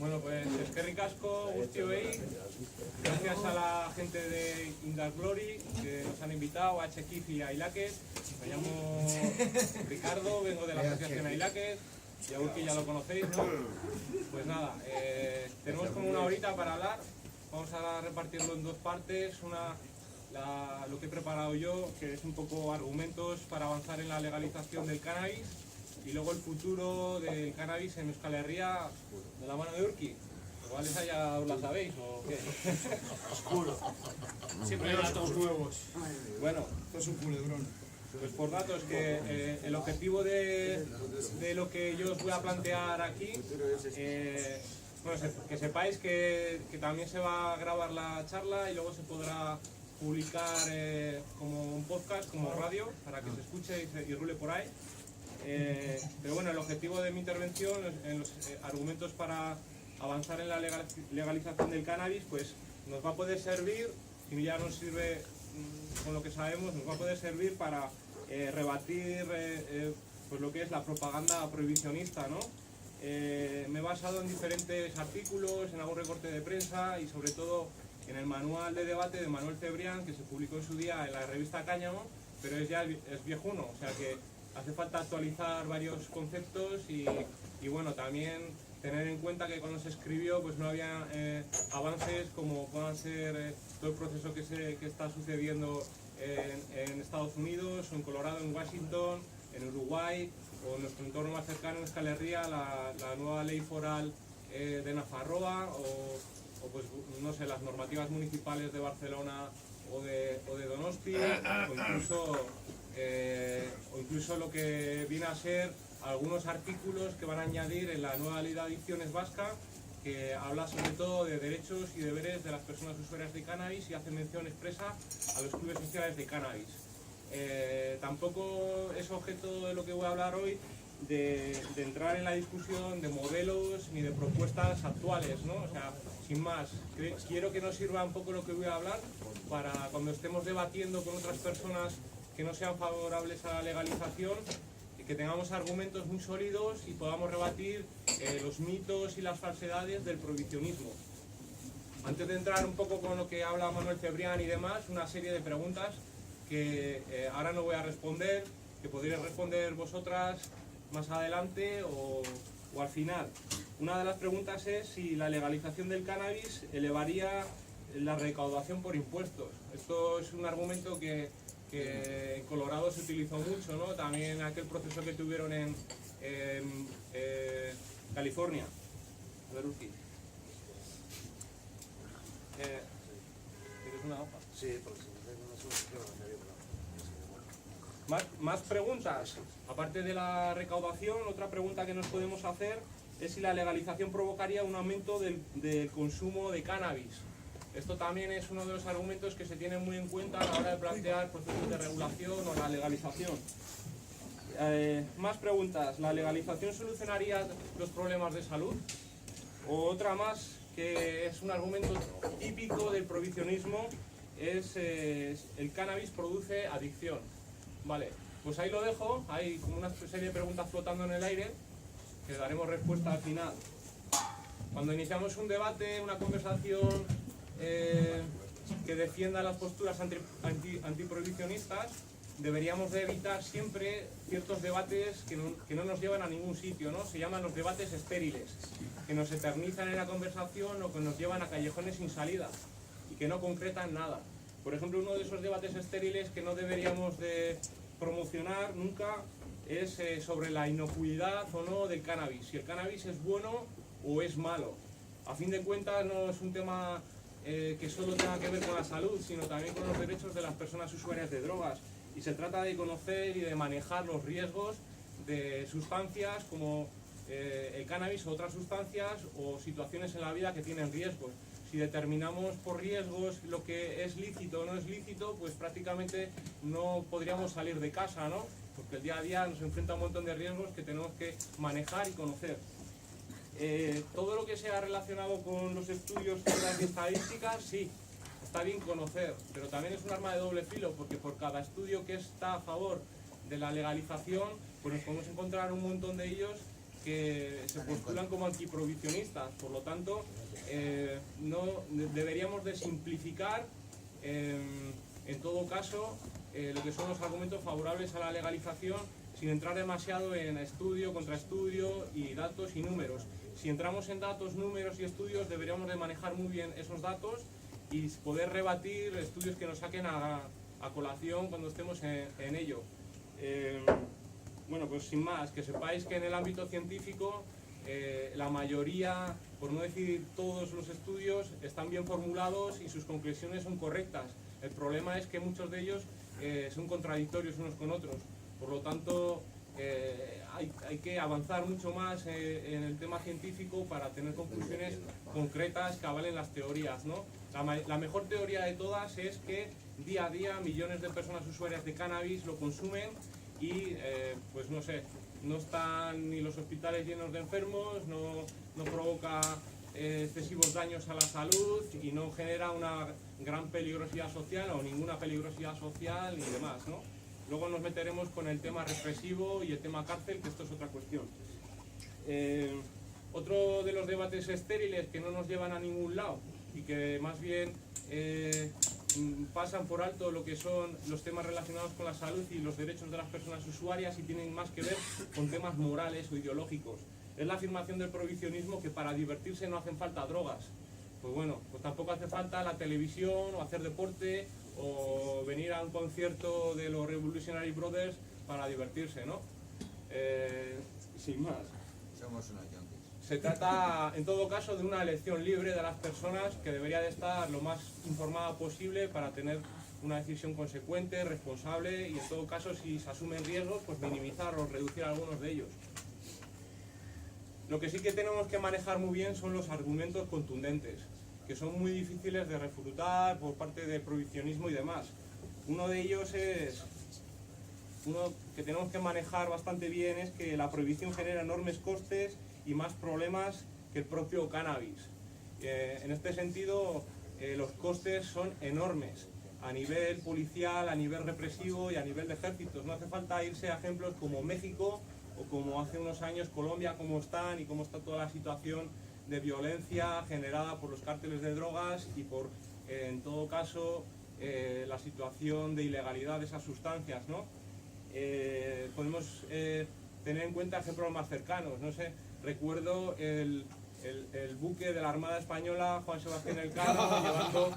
Bueno, pues eskerrik asko guztioi, gracias a la gente de Indar Glory que nos han invitado, a Chekif y a Ailaquet. Me llamo Ricardo, vengo de la asociación Ailaquet, y a Urki ya lo conocéis, ¿no? Pues nada, tenemos como una horita para hablar, vamos a repartirlo en dos partes, lo que he preparado yo, que es un poco argumentos para avanzar en la legalización del cannabis, y luego el futuro del cannabis en Euskal Herria de la mano de Urki. Igual esa ya os la sabéis, ¿o qué? Oscuro. Siempre hay datos nuevos. Bueno, Esto es un culebrón. pues por datos que el objetivo de lo que yo os voy a plantear aquí, bueno, que sepáis que también se va a grabar la charla y luego se podrá publicar como un podcast, como radio, para que se escuche y rule por ahí. Pero bueno, el objetivo de mi intervención en los argumentos para avanzar en la legalización del cannabis, pues nos va a poder servir, si ya nos sirve con lo que sabemos, nos va a poder servir para rebatir pues lo que es la propaganda prohibicionista, ¿no? Me he basado en diferentes artículos, en algún recorte de prensa y sobre todo en el manual de debate de Manuel Cebrián, que se publicó en su día en la revista Cáñamo, pero es viejuno, o sea que hace falta actualizar varios conceptos y bueno, también tener en cuenta que cuando se escribió pues no había avances como puedan ser todo el proceso que está sucediendo en Estados Unidos, o en Colorado, en Washington, en Uruguay, o en nuestro entorno más cercano en Euskal Herria, la nueva ley foral de Nafarroa, o pues no sé, las normativas municipales de Barcelona o de Donosti, o incluso lo que viene a ser algunos artículos que van a añadir en la nueva ley de adicciones vasca, que habla sobre todo de derechos y deberes de las personas usuarias de cannabis y hace mención expresa a los clubes sociales de cannabis. Tampoco es objeto de lo que voy a hablar hoy de entrar en la discusión de modelos ni de propuestas actuales, ¿no? O sea, sin más, quiero que nos sirva un poco lo que voy a hablar para cuando estemos debatiendo con otras personas que no sean favorables a la legalización, que tengamos argumentos muy sólidos y podamos rebatir los mitos y las falsedades del prohibicionismo. Antes de entrar un poco con lo que habla Manuel Cebrián y demás, una serie de preguntas que ahora no voy a responder, que podréis responder vosotras más adelante o al final. Una de las preguntas es si la legalización del cannabis elevaría la recaudación por impuestos. Esto es un argumento que en Colorado se utilizó mucho, ¿no? También aquel proceso que tuvieron en California. A ver, Urki. ¿Quieres una hoja? Sí, porque si no tengo una solución, añadirla. Más preguntas. Aparte de la recaudación, otra pregunta que nos podemos hacer es si la legalización provocaría un aumento del consumo de cannabis. Esto también es uno de los argumentos que se tienen muy en cuenta a la hora de plantear procesos de regulación o la legalización. Más preguntas. ¿La legalización solucionaría los problemas de salud? O otra más, que es un argumento típico del prohibicionismo, es el cannabis produce adicción. Vale, pues ahí lo dejo, hay como una serie de preguntas flotando en el aire, que daremos respuesta al final. Cuando iniciamos un debate, una conversación que defienda las posturas antiprohibicionistas, deberíamos de evitar siempre ciertos debates que no nos llevan a ningún sitio, ¿no? Se llaman los debates estériles, que nos eternizan en la conversación o que nos llevan a callejones sin salida y que no concretan nada. Por ejemplo, uno de esos debates estériles que no deberíamos de promocionar nunca es sobre la inocuidad o no del cannabis, si el cannabis es bueno o es malo. A fin de cuentas no es un tema que solo tenga que ver con la salud, sino también con los derechos de las personas usuarias de drogas. Y se trata de conocer y de manejar los riesgos de sustancias como el cannabis o otras sustancias o situaciones en la vida que tienen riesgos. Si determinamos por riesgos lo que es lícito o no es lícito, pues prácticamente no podríamos salir de casa, ¿no? Porque el día a día nos enfrenta a un montón de riesgos que tenemos que manejar y conocer. Todo lo que sea relacionado con los estudios y estadísticas, sí, está bien conocer, pero también es un arma de doble filo, porque por cada estudio que está a favor de la legalización, pues nos podemos encontrar un montón de ellos que se postulan como antiprohibicionistas. Por lo tanto, no deberíamos de simplificar en todo caso lo que son los argumentos favorables a la legalización, sin entrar demasiado en estudio, contraestudio y datos y números. Si entramos en datos, números y estudios, deberíamos de manejar muy bien esos datos y poder rebatir estudios que nos saquen a colación cuando estemos en ello. Bueno, pues sin más, que sepáis que en el ámbito científico la mayoría, por no decir todos los estudios, están bien formulados y sus conclusiones son correctas. El problema es que muchos de ellos son contradictorios unos con otros. Por lo tanto, hay que avanzar mucho más en el tema científico para tener conclusiones concretas que avalen las teorías, ¿no? La mejor teoría de todas es que día a día millones de personas usuarias de cannabis lo consumen y, pues no sé, no están ni los hospitales llenos de enfermos, no provoca excesivos daños a la salud y no genera una gran peligrosidad social o ninguna peligrosidad social ni demás, ¿no? Luego nos meteremos con el tema represivo y el tema cárcel, que esto es otra cuestión. Otro de los debates estériles que no nos llevan a ningún lado y que más bien pasan por alto lo que son los temas relacionados con la salud y los derechos de las personas usuarias y tienen más que ver con temas morales o ideológicos. Es la afirmación del prohibicionismo que para divertirse no hacen falta drogas. Pues bueno, pues tampoco hace falta la televisión o hacer deporte o venir a un concierto de los Revolutionary Brothers para divertirse, ¿no? Sin más. Somos unos yonkis. Se trata, en todo caso, de una elección libre de las personas que debería de estar lo más informada posible para tener una decisión consecuente, responsable y, en todo caso, si se asumen riesgos, pues minimizar o reducir algunos de ellos. Lo que sí que tenemos que manejar muy bien son los argumentos contundentes, que son muy difíciles de refutar por parte del prohibicionismo y demás. Uno de ellos es, uno que tenemos que manejar bastante bien, es que la prohibición genera enormes costes y más problemas que el propio cannabis. En este sentido, los costes son enormes, a nivel policial, a nivel represivo y a nivel de ejércitos. No hace falta irse a ejemplos como México o como hace unos años Colombia, cómo están y cómo está toda la situación de violencia generada por los cárteles de drogas y por, en todo caso, la situación de ilegalidad de esas sustancias, ¿no? Podemos tener en cuenta ejemplos más cercanos, no sé, recuerdo el buque de la Armada Española, Juan Sebastián Elcano, llevando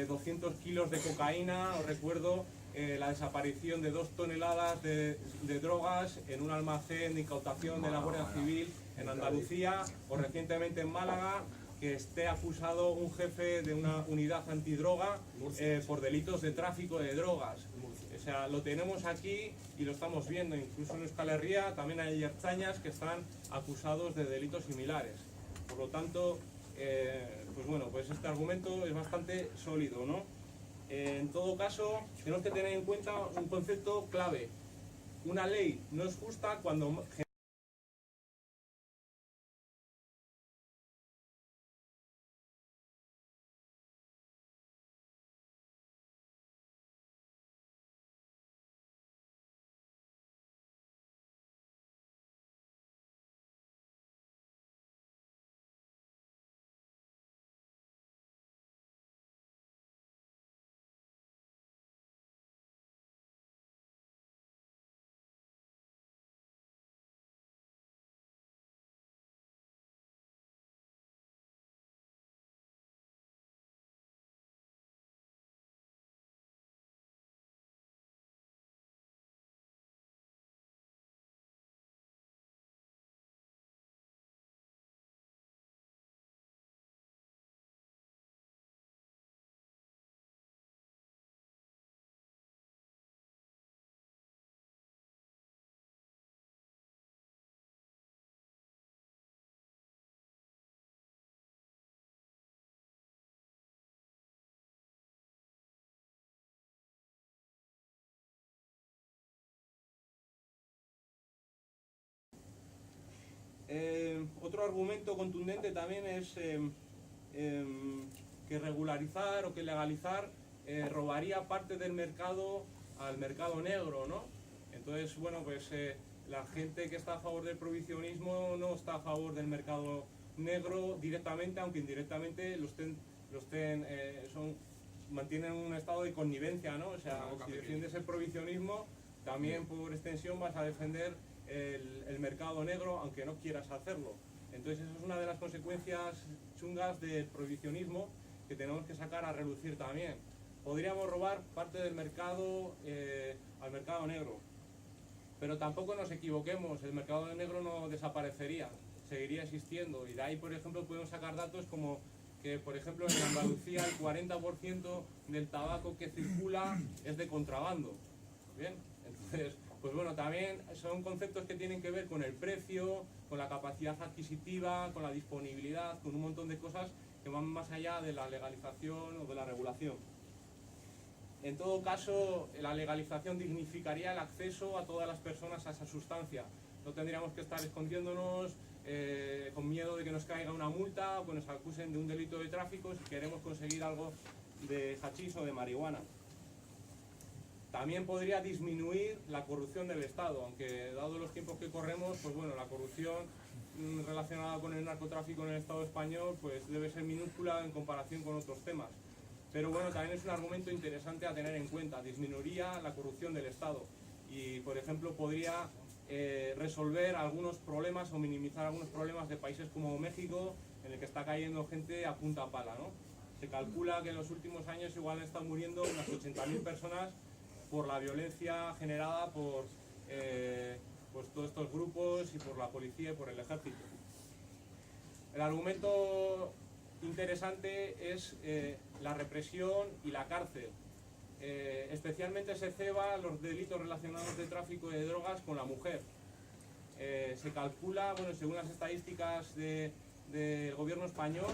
200 kilos de cocaína, o recuerdo la desaparición de 2 toneladas de drogas en un almacén de incautación de la Guardia Civil en Andalucía, o recientemente en Málaga, que esté acusado un jefe de una unidad antidroga por delitos de tráfico de drogas. O sea, lo tenemos aquí y lo estamos viendo, incluso en Euskal Herria también hay ertzainas que están acusados de delitos similares. Por lo tanto, pues bueno, pues este argumento es bastante sólido, ¿no? En todo caso, tenemos que tener en cuenta un concepto clave. Una ley no es justa cuando otro argumento contundente también es que regularizar o que legalizar robaría parte del mercado al mercado negro, ¿no? Entonces, bueno, pues la gente que está a favor del prohibicionismo no está a favor del mercado negro directamente, aunque indirectamente mantienen un estado de connivencia, ¿no? O sea, si defiendes el prohibicionismo, también por extensión vas a defender el mercado negro, aunque no quieras hacerlo. Entonces esa es una de las consecuencias chungas del prohibicionismo que tenemos que sacar a relucir también. Podríamos robar parte del mercado al mercado negro, pero tampoco nos equivoquemos, el mercado negro no desaparecería, seguiría existiendo, y de ahí, por ejemplo, podemos sacar datos como que, por ejemplo, en Andalucía el 40% del tabaco que circula es de contrabando. Bien, entonces, pues bueno, también son conceptos que tienen que ver con el precio, con la capacidad adquisitiva, con la disponibilidad, con un montón de cosas que van más allá de la legalización o de la regulación. En todo caso, la legalización dignificaría el acceso a todas las personas a esa sustancia. No tendríamos que estar escondiéndonos con miedo de que nos caiga una multa o que nos acusen de un delito de tráfico si queremos conseguir algo de hachís o de marihuana. También podría disminuir la corrupción del Estado, aunque dado los tiempos que corremos, pues bueno, la corrupción relacionada con el narcotráfico en el Estado español pues debe ser minúscula en comparación con otros temas. Pero bueno, también es un argumento interesante a tener en cuenta, disminuiría la corrupción del Estado y, por ejemplo, podría resolver algunos problemas o minimizar algunos problemas de países como México, en el que está cayendo gente a punta pala, ¿no? Se calcula que en los últimos años igual han estado muriendo unas 80.000 personas por la violencia generada por pues todos estos grupos y por la policía y por el ejército. El argumento interesante es la represión y la cárcel. Especialmente se ceba los delitos relacionados de tráfico de drogas con la mujer. Se calcula, bueno, según las estadísticas del gobierno español,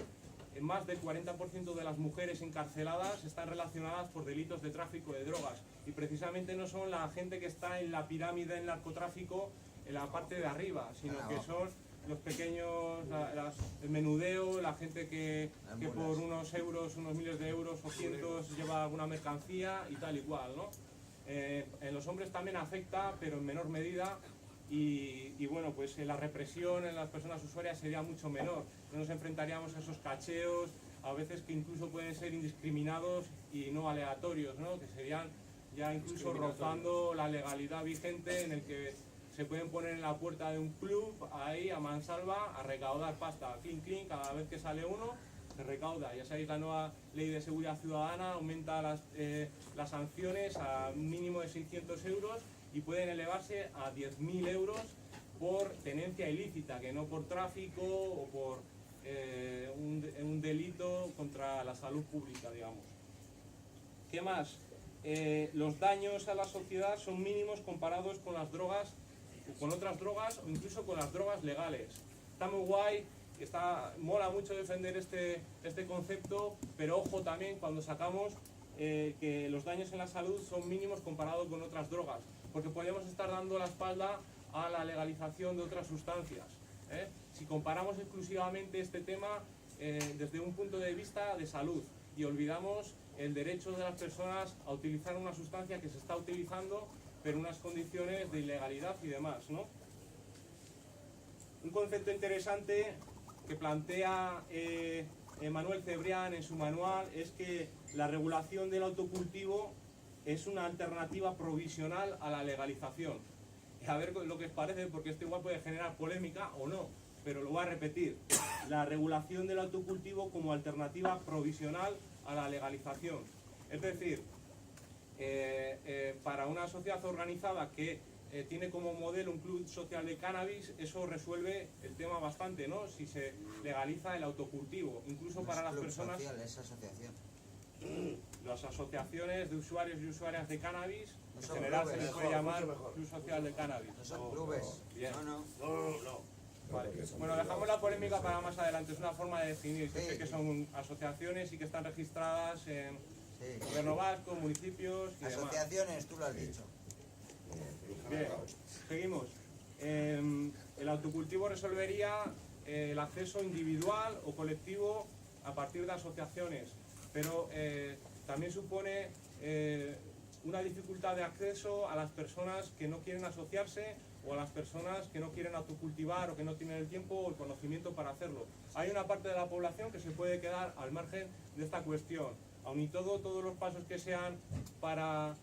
más del 40% de las mujeres encarceladas están relacionadas por delitos de tráfico de drogas, y precisamente no son la gente que está en la pirámide del narcotráfico en la parte de arriba, sino que son los pequeños, el menudeo, la gente que por unos euros, unos miles de euros o cientos lleva alguna mercancía y tal y cual, ¿no? En los hombres también afecta, pero en menor medida. Y bueno, pues la represión en las personas usuarias sería mucho menor. No nos enfrentaríamos a esos cacheos, a veces que incluso pueden ser indiscriminados y no aleatorios, ¿no? Que serían ya incluso rozando la legalidad vigente, en el que se pueden poner en la puerta de un club ahí a mansalva a recaudar pasta, clink clink, cada vez que sale uno se recauda. Ya sabéis, la nueva ley de seguridad ciudadana aumenta las sanciones a un mínimo de 600 euros y pueden elevarse a 10.000 euros por tenencia ilícita, que no por tráfico o por un delito contra la salud pública, digamos. ¿Qué más? Los daños a la sociedad son mínimos comparados con las drogas, con otras drogas o incluso con las drogas legales. Está muy guay, mola mucho defender este concepto, pero ojo también cuando sacamos que los daños en la salud son mínimos comparados con otras drogas, porque podemos estar dando la espalda a la legalización de otras sustancias. Si comparamos exclusivamente este tema desde un punto de vista de salud y olvidamos el derecho de las personas a utilizar una sustancia que se está utilizando, pero en unas condiciones de ilegalidad y demás, ¿no? Un concepto interesante que plantea Manuel Cebrián en su manual es que la regulación del autocultivo es una alternativa provisional a la legalización. A ver lo que os parece, porque esto igual puede generar polémica o no, pero lo voy a repetir. La regulación del autocultivo como alternativa provisional a la legalización. Es decir, para una sociedad organizada que tiene como modelo un club social de cannabis, eso resuelve el tema bastante, ¿no? Si se legaliza el autocultivo, incluso para las personas... social, es asociación. Las asociaciones de usuarios y usuarias de cannabis, No en son general clubes, se les puede mejor, llamar mucho mejor. club social de cannabis. No son clubes. Bien. No. No. Vale. Bueno, dejamos la polémica para más adelante, es una forma de definir. Sí. Sé que son asociaciones y que están registradas en Sí. gobierno vasco, municipios y demás. Asociaciones, tú lo has dicho. Bien, seguimos. El autocultivo resolvería el acceso individual o colectivo a partir de asociaciones, pero también supone una dificultad de acceso a las personas que no quieren asociarse o a las personas que no quieren autocultivar o que no tienen el tiempo o el conocimiento para hacerlo. Hay una parte de la población que se puede quedar al margen de esta cuestión. Aun y todo, todos los pasos que sean para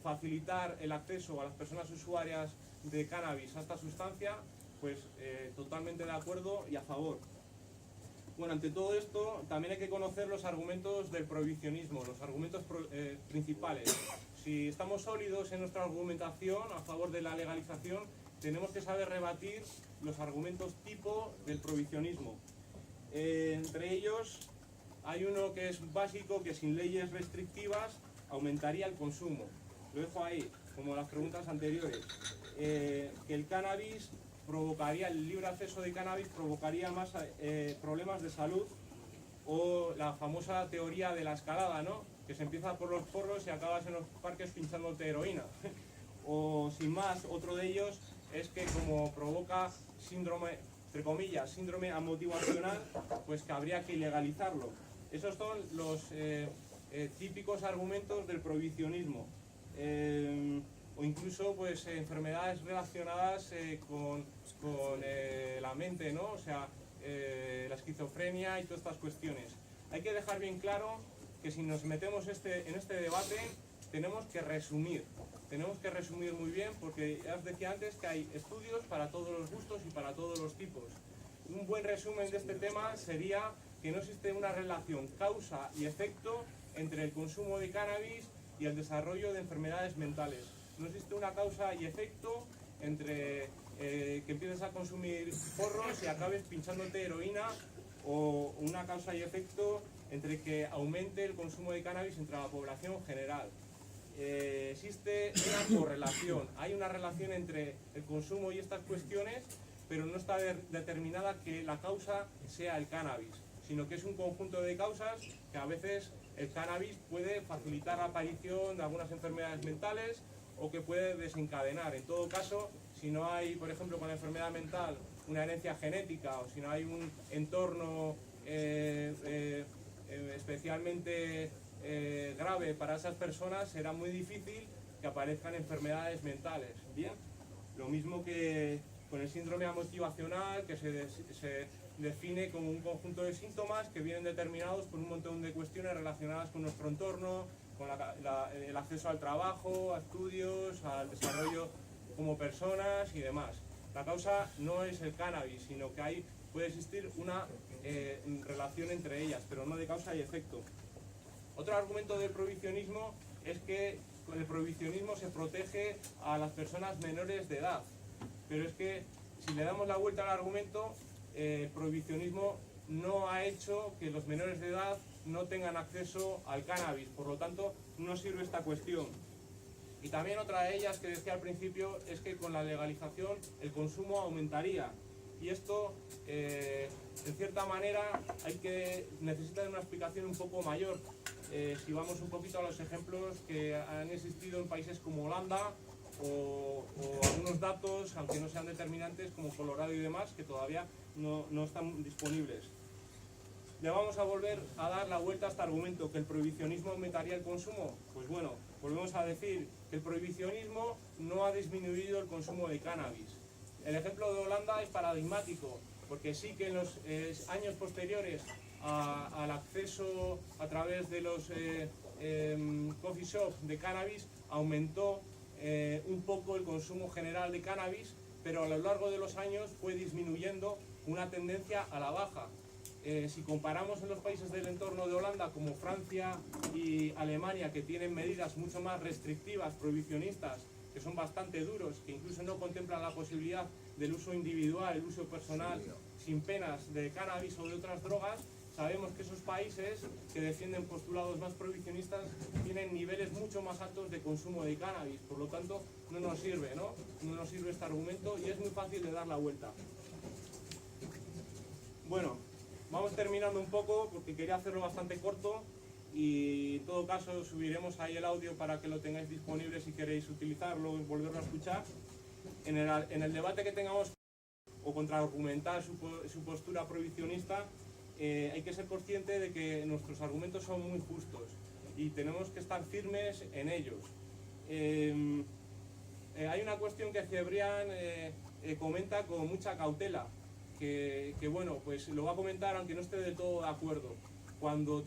facilitar el acceso a las personas usuarias de cannabis a esta sustancia, pues totalmente de acuerdo y a favor. Bueno, ante todo esto, también hay que conocer los argumentos del prohibicionismo, los argumentos principales. Si estamos sólidos en nuestra argumentación a favor de la legalización, tenemos que saber rebatir los argumentos tipo del prohibicionismo. Entre ellos, hay uno que es básico, que sin leyes restrictivas aumentaría el consumo. Lo dejo ahí, como las preguntas anteriores. Que el cannabis provocaría, el libre acceso de cannabis provocaría más problemas de salud, o la famosa teoría de la escalada, ¿no? Que se empieza por los porros y acabas en los parques pinchándote heroína. O sin más, otro de ellos es que como provoca síndrome, entre comillas, síndrome amotivacional, pues que habría que ilegalizarlo. Esos son los típicos argumentos del prohibicionismo. O incluso pues enfermedades relacionadas con la mente, ¿no? O sea, la esquizofrenia y todas estas cuestiones. Hay que dejar bien claro que si nos metemos en este debate tenemos que resumir muy bien, porque ya os decía antes que hay estudios para todos los gustos y para todos los tipos. Un buen resumen de este tema sería que no existe una relación causa y efecto entre el consumo de cannabis y el desarrollo de enfermedades mentales. No existe una causa y efecto entre que empieces a consumir porros y acabes pinchándote heroína, o una causa y efecto entre que aumente el consumo de cannabis entre la población general. Existe una correlación, hay una relación entre el consumo y estas cuestiones, pero no está determinada que la causa sea el cannabis, sino que es un conjunto de causas que a veces el cannabis puede facilitar la aparición de algunas enfermedades mentales o que puede desencadenar. En todo caso, si no hay, por ejemplo, con la enfermedad mental, una herencia genética, o si no hay un entorno especialmente grave para esas personas, será muy difícil que aparezcan enfermedades mentales. Bien, lo mismo que con el síndrome amotivacional, que se define como un conjunto de síntomas que vienen determinados por un montón de cuestiones relacionadas con nuestro entorno, con el acceso al trabajo, a estudios, al desarrollo como personas y demás. La causa no es el cannabis, sino que puede existir una relación entre ellas, pero no de causa y efecto. Otro argumento del prohibicionismo es que con el prohibicionismo se protege a las personas menores de edad, pero es que si le damos la vuelta al argumento, el prohibicionismo no ha hecho que los menores de edad no tengan acceso al cannabis, por lo tanto no sirve esta cuestión. Y también otra de ellas que decía al principio es que con la legalización el consumo aumentaría, y esto en cierta manera necesita de una explicación un poco mayor. Si vamos un poquito a los ejemplos que han existido en países como Holanda, o algunos datos, aunque no sean determinantes, como Colorado y demás, que todavía no están disponibles. ¿Le vamos a volver a dar la vuelta a este argumento, que el prohibicionismo aumentaría el consumo? Pues bueno, volvemos a decir que el prohibicionismo no ha disminuido el consumo de cannabis. El ejemplo de Holanda es paradigmático, porque sí que en los años posteriores al acceso a través de los coffee shops de cannabis aumentó un poco el consumo general de cannabis, pero a lo largo de los años fue disminuyendo, una tendencia a la baja. Si comparamos en los países del entorno de Holanda, como Francia y Alemania, que tienen medidas mucho más restrictivas, prohibicionistas, que son bastante duros, que incluso no contemplan la posibilidad del uso individual, el uso personal, sin penas, de cannabis o de otras drogas, sabemos que esos países que defienden postulados más prohibicionistas tienen niveles mucho más altos de consumo de cannabis. Por lo tanto, no nos sirve, ¿no? No nos sirve este argumento y es muy fácil de dar la vuelta. Bueno, vamos terminando un poco porque quería hacerlo bastante corto, y en todo caso subiremos ahí el audio para que lo tengáis disponible si queréis utilizarlo y volverlo a escuchar. En el debate que tengamos o contraargumentar su postura prohibicionista, hay que ser consciente de que nuestros argumentos son muy justos y tenemos que estar firmes en ellos. hay una cuestión que Cebrián comenta con mucha cautela, que bueno, pues lo va a comentar aunque no esté del todo de acuerdo. Cuando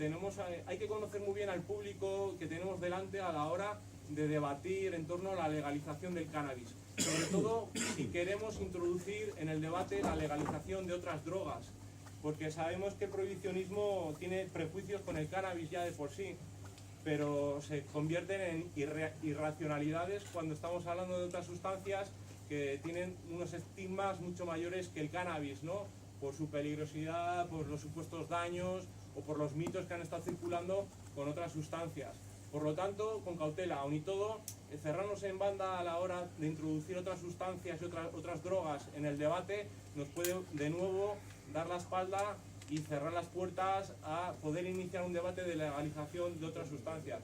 hay que conocer muy bien al público que tenemos delante a la hora de debatir en torno a la legalización del cannabis. Sobre todo si queremos introducir en el debate la legalización de otras drogas, porque sabemos que el prohibicionismo tiene prejuicios con el cannabis ya de por sí, pero se convierten en irracionalidades cuando estamos hablando de otras sustancias que tienen unos estigmas mucho mayores que el cannabis, ¿no? Por su peligrosidad, por los supuestos daños o por los mitos que han estado circulando con otras sustancias. Por lo tanto, con cautela, aun y todo, cerrarnos en banda a la hora de introducir otras sustancias y otras drogas en el debate nos puede de nuevo dar la espalda y cerrar las puertas a poder iniciar un debate de legalización de otras sustancias.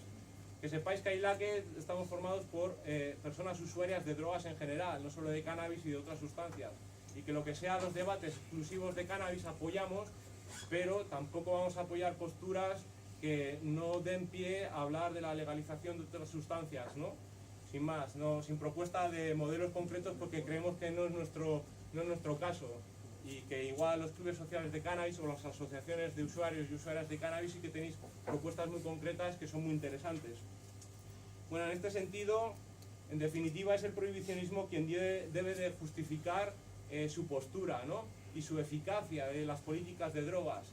Que sepáis que Ailaque estamos formados por personas usuarias de drogas en general, no solo de cannabis y de otras sustancias, y que lo que sean los debates exclusivos de cannabis apoyamos, pero tampoco vamos a apoyar posturas que no den pie a hablar de la legalización de otras sustancias, ¿no? Sin más, sin propuesta de modelos concretos, porque creemos que no es nuestro caso, y que igual los clubes sociales de cannabis o las asociaciones de usuarios y usuarias de cannabis sí que tenéis propuestas muy concretas que son muy interesantes. Bueno, en este sentido, en definitiva, es el prohibicionismo quien debe de justificar su postura, ¿no? Y su eficacia de las políticas de drogas.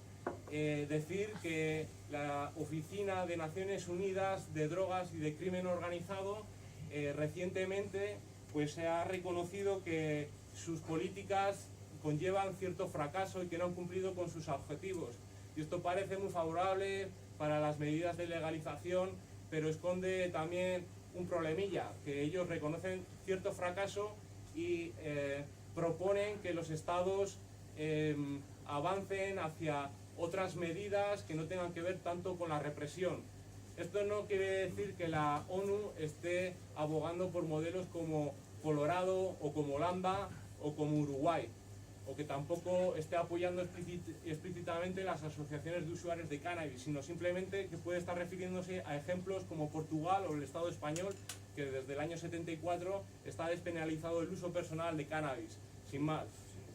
Decir que la Oficina de Naciones Unidas de Drogas y de Crimen Organizado recientemente pues se ha reconocido que sus políticas conllevan cierto fracaso y que no han cumplido con sus objetivos. Y esto parece muy favorable para las medidas de legalización, pero esconde también un problemilla, que ellos reconocen cierto fracaso y proponen que los estados avancen hacia otras medidas que no tengan que ver tanto con la represión. Esto no quiere decir que la ONU esté abogando por modelos como Colorado o como Holanda o como Uruguay, o que tampoco esté apoyando explícitamente las asociaciones de usuarios de cannabis, sino simplemente que puede estar refiriéndose a ejemplos como Portugal o el Estado español, que desde el año 74 está despenalizado el uso personal de cannabis, sin más.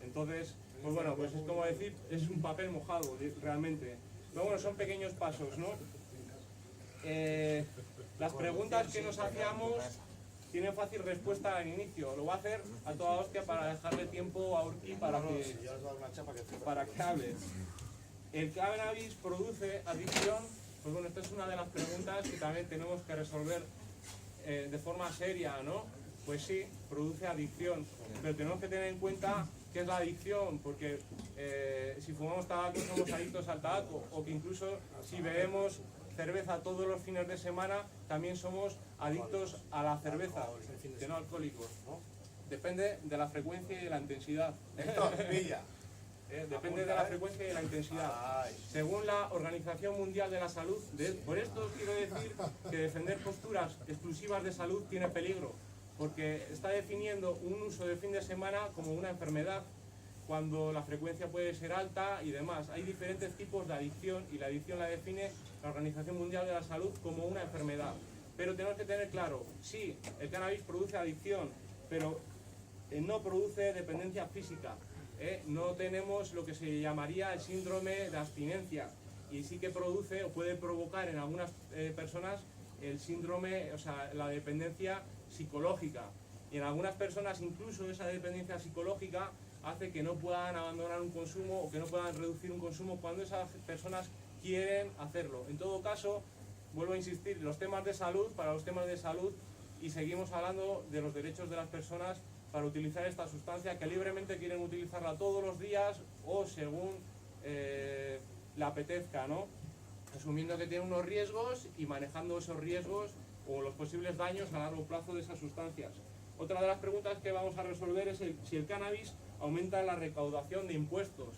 Entonces, pues bueno, pues es como decir, es un papel mojado realmente. Pero bueno, son pequeños pasos, ¿no? Las preguntas que nos hacíamos tienen fácil respuesta al inicio. Lo voy a hacer a toda hostia para dejarle tiempo a Urki para que hable. ¿El cannabis produce adicción? Pues bueno, esta es una de las preguntas que también tenemos que resolver de forma seria, ¿no? Pues sí, produce adicción, pero tenemos que tener en cuenta qué es la adicción, porque si fumamos tabaco somos adictos al tabaco, o que incluso si bebemos cerveza todos los fines de semana también somos adictos a la cerveza, que no alcohólicos, ¿no? Depende de la frecuencia y de la intensidad. Depende de la frecuencia y de la intensidad. Según la Organización Mundial de la Salud, por esto quiero decir que defender posturas exclusivas de salud tiene peligro, porque está definiendo un uso de fin de semana como una enfermedad, cuando la frecuencia puede ser alta y demás. Hay diferentes tipos de adicción y la adicción la define la Organización Mundial de la Salud como una enfermedad. Pero tenemos que tener claro, sí, el cannabis produce adicción, pero no produce dependencia física. No tenemos lo que se llamaría el síndrome de abstinencia, y sí que produce o puede provocar en algunas personas el síndrome, o sea, la dependencia psicológica. Y en algunas personas incluso esa dependencia psicológica hace que no puedan abandonar un consumo o que no puedan reducir un consumo cuando esas personas quieren hacerlo. En todo caso, vuelvo a insistir, los temas de salud, para los temas de salud, y seguimos hablando de los derechos de las personas para utilizar esta sustancia, que libremente quieren utilizarla todos los días o según le apetezca, ¿no? Asumiendo que tiene unos riesgos y manejando esos riesgos o los posibles daños a largo plazo de esas sustancias. Otra de las preguntas que vamos a resolver es si el cannabis aumenta la recaudación de impuestos.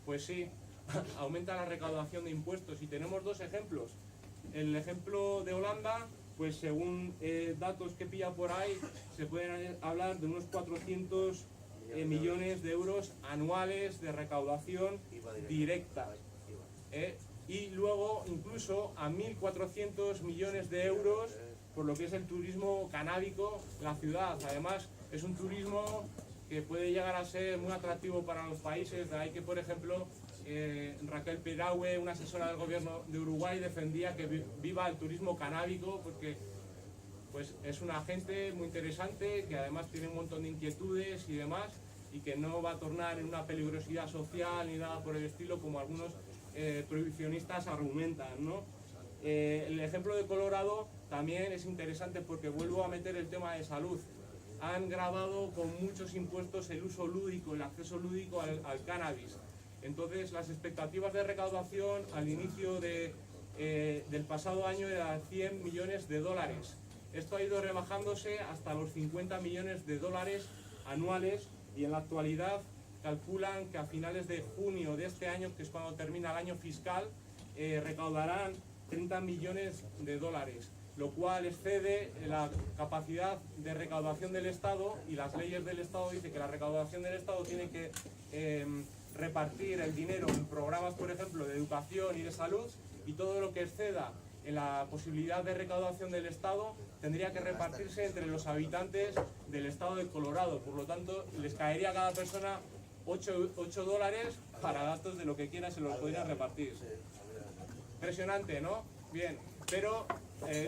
Pues sí, aumenta la recaudación de impuestos, y tenemos dos ejemplos. El ejemplo de Holanda, pues según datos que pilla por ahí, se pueden hablar de unos 400 millones de euros anuales de recaudación directa. Y luego incluso a 1.400 millones de euros por lo que es el turismo canábico en la ciudad. Además, es un turismo que puede llegar a ser muy atractivo para los países, de ahí que, por ejemplo, Raquel Piraue, una asesora del gobierno de Uruguay, defendía que viva el turismo canábico porque pues, es una gente muy interesante, que además tiene un montón de inquietudes y demás, y que no va a tornar en una peligrosidad social ni nada por el estilo, como algunos prohibicionistas argumentan, ¿no? El ejemplo de Colorado también es interesante porque vuelvo a meter el tema de salud. Han grabado con muchos impuestos el uso lúdico, el acceso lúdico al cannabis. Entonces, las expectativas de recaudación al inicio del pasado año eran 100 millones de dólares. Esto ha ido rebajándose hasta los 50 millones de dólares anuales y en la actualidad calculan que a finales de junio de este año, que es cuando termina el año fiscal, recaudarán 30 millones de dólares, lo cual excede la capacidad de recaudación del Estado, y las leyes del Estado dicen que la recaudación del Estado tiene que repartir el dinero en programas, por ejemplo, de educación y de salud, y todo lo que exceda en la posibilidad de recaudación del Estado tendría que repartirse entre los habitantes del Estado de Colorado. Por lo tanto, les caería a cada persona 8 dólares para gastos de lo que quiera, se los podrían repartir. Impresionante, ¿no? Bien, pero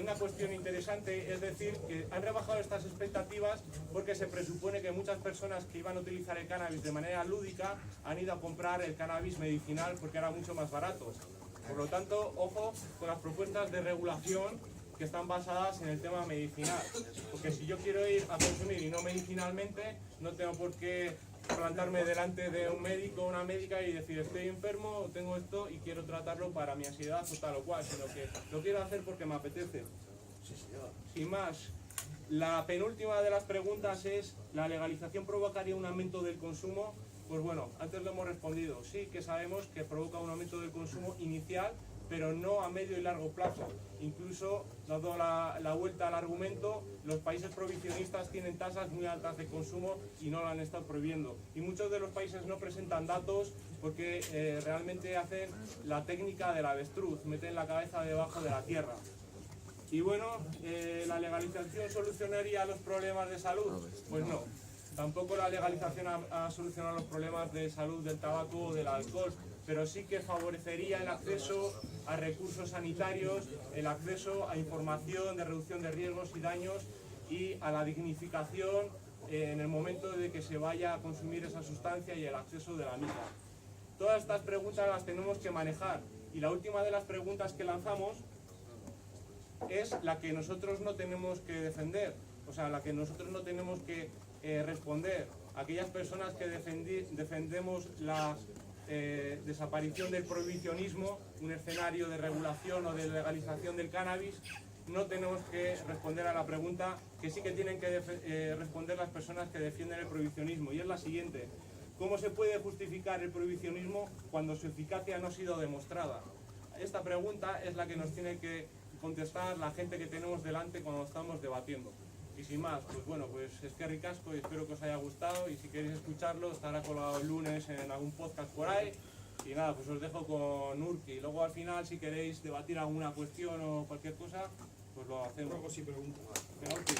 una cuestión interesante es decir que han rebajado estas expectativas porque se presupone que muchas personas que iban a utilizar el cannabis de manera lúdica han ido a comprar el cannabis medicinal porque era mucho más barato. Por lo tanto, ojo con las propuestas de regulación que están basadas en el tema medicinal. Porque si yo quiero ir a consumir y no medicinalmente, no tengo por qué plantarme delante de un médico o una médica y decir estoy enfermo, tengo esto y quiero tratarlo para mi ansiedad o tal o cual, sino que lo quiero hacer porque me apetece. Sin más, la penúltima de las preguntas es: ¿la legalización provocaría un aumento del consumo? Pues bueno, antes lo hemos respondido, sí que sabemos que provoca un aumento del consumo inicial, pero no a medio y largo plazo. Incluso, dando la vuelta al argumento, los países prohibicionistas tienen tasas muy altas de consumo y no lo han estado prohibiendo. Y muchos de los países no presentan datos porque realmente hacen la técnica del avestruz, meten la cabeza debajo de la tierra. Y bueno, ¿la legalización solucionaría los problemas de salud? Pues no. Tampoco la legalización ha solucionado los problemas de salud del tabaco o del alcohol, pero sí que favorecería el acceso a recursos sanitarios, el acceso a información de reducción de riesgos y daños y a la dignificación en el momento de que se vaya a consumir esa sustancia y el acceso de la misma. Todas estas preguntas las tenemos que manejar, y la última de las preguntas que lanzamos es la que nosotros no tenemos que defender, o sea, la que nosotros no tenemos que responder. Aquellas personas que defendemos la desaparición del prohibicionismo, un escenario de regulación o de legalización del cannabis, no tenemos que responder a la pregunta que sí que tienen que responder las personas que defienden el prohibicionismo, y es la siguiente: ¿cómo se puede justificar el prohibicionismo cuando su eficacia no ha sido demostrada? Esta pregunta es la que nos tiene que contestar la gente que tenemos delante cuando estamos debatiendo. Y sin más, pues bueno, pues es que ricasco y espero que os haya gustado, y si queréis escucharlo estará colgado el lunes en algún podcast por ahí. Y nada, pues os dejo con Urki. Luego al final, si queréis debatir alguna cuestión o cualquier cosa, pues lo hacemos. Luego sí pregunto. Venga, Urki.